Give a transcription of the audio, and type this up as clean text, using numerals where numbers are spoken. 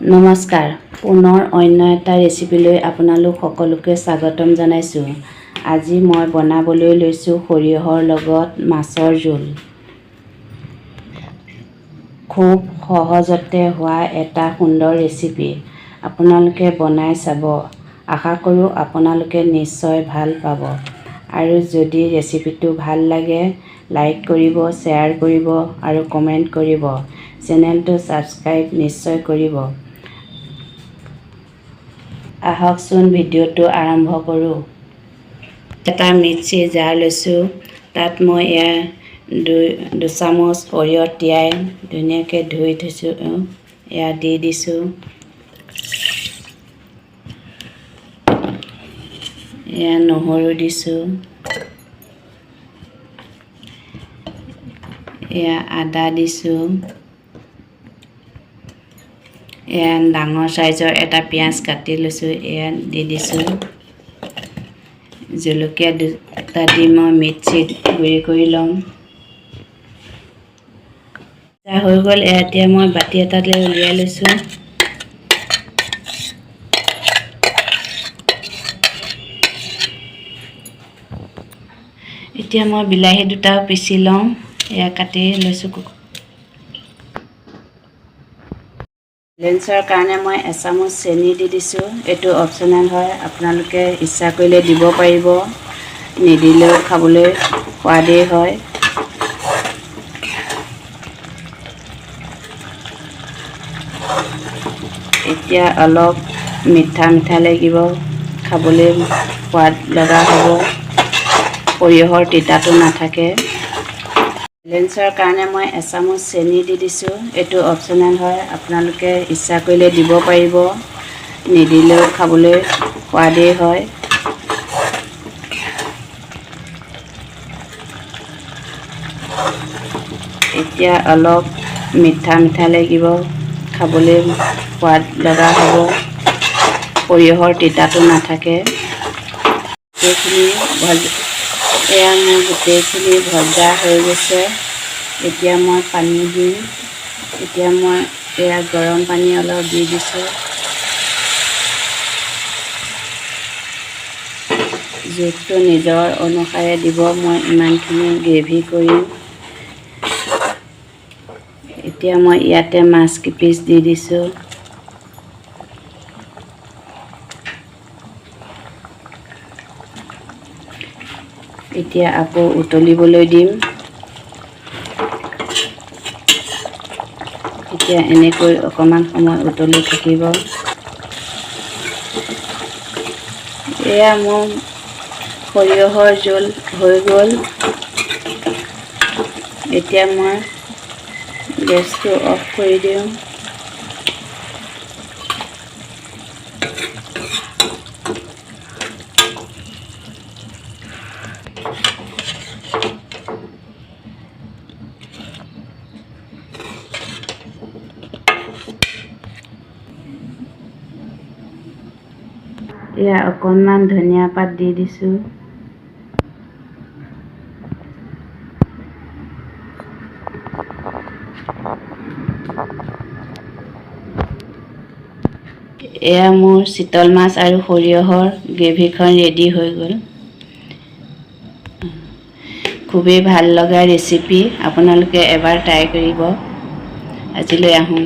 নমস্কাৰ পুনৰ অন্য এটা ৰেচিপিলৈ আপোনালোক সকলোকে স্বাগতম জনাইছোঁ। আজি মই বনাবলৈ লৈছোঁ সৰিয়হৰ লগত মাছৰ জোল। খুব সহজতে হোৱা এটা সুন্দৰ ৰেচিপি। আপোনালোকে বনাই চাব। আশা কৰোঁ আপোনালোকে নিশ্চয় ভাল পাব। আৰু যদি ৰেচিপিটো ভাল লাগে লাইক কৰিব, শ্বেয়াৰ কৰিব আৰু কমেণ্ট কৰিব। চেনেলটো ছাবস্ক্ৰাইব নিশ্চয় কৰিব। আহকচোন ভিডিঅ'টো আৰম্ভ কৰোঁ। এটা মিক্সিৰ জাৰ লৈছোঁ। তাত মই দুচামুচ সৰিয়হ তিয়াই ধুনীয়াকৈ ধুই থৈছোঁ। দি দিছোঁ। নহৰু দিছোঁ। আদা দিছোঁ। ডাঙৰ চাইজৰ এটা পিঁয়াজ কাটি লৈছোঁ, দি দিছোঁ। জলকীয়া দুটা দি মই মিক্সিত গুড়ি কৰি ল'ম। হৈ গ'ল। এতিয়া মই বাতি এটালৈ উলিয়াই লৈছোঁ। এতিয়া মই বিলাহী দুটাও পিচি লওঁ। কাটি লৈছোঁ। বেলেঞ্চৰ কাৰণে মই এচামুচ চেনি দি দিছোঁ। এইটো অপশ্যনেল হয়, আপোনালোকে ইচ্ছা কৰিলে দিব পাৰিব, নিদিলেও খাবলৈ সোৱাদেই হয়। এতিয়া অলপ মিঠা মিঠা লাগিব, খাবলৈ সোৱাদ লগা হ'ব, সৰিয়হৰ তিতাটো নাথাকে। বেলেঞ্চৰ কাৰণে মই এচামুচ চেনি দি দিছোঁ। এইটো অপশ্যনেল হয়, আপোনালোকে ইচ্ছা কৰিলে দিব পাৰিব, নিদিলেও খাবলৈ সোৱাদেই হয়। এতিয়া অলপ মিঠা মিঠা লাগিব, খাবলৈ সোৱাদ লগা হ'ব, সৰিয়হৰ তিতাটো নাথাকে। মোৰ গোটেইখিনি ভজা হৈ গৈছে। এতিয়া মই পানী দিম। এতিয়া মই গৰম পানী অলপ দি দিছোঁ। জোখটো নিজৰ অনুসাৰে দিব। মই ইমানখিনি গ্ৰেভি কৰিম। এতিয়া মই ইয়াতে মাছ কিপিচ দি দিছোঁ। এতিয়া আকৌ উতলিবলৈ দিম। এতিয়া এনেকৈ অকণমান সময় উতলি থাকিব। মোৰ সৰিয়হৰ জোল হৈ গ'ল। এতিয়া মই গেছটো অফ কৰি দিওঁ। অকণমান ধনিয়া পাত দি দিছোঁ। মোৰ চিতল মাছ আৰু সৰিয়হৰ গ্ৰেভিখন ৰেডি হৈ গ'ল। খুবেই ভাল লগা ৰেচিপি, আপোনালোকে এবাৰ ট্ৰাই কৰিব। আজিলৈ আহোঁ।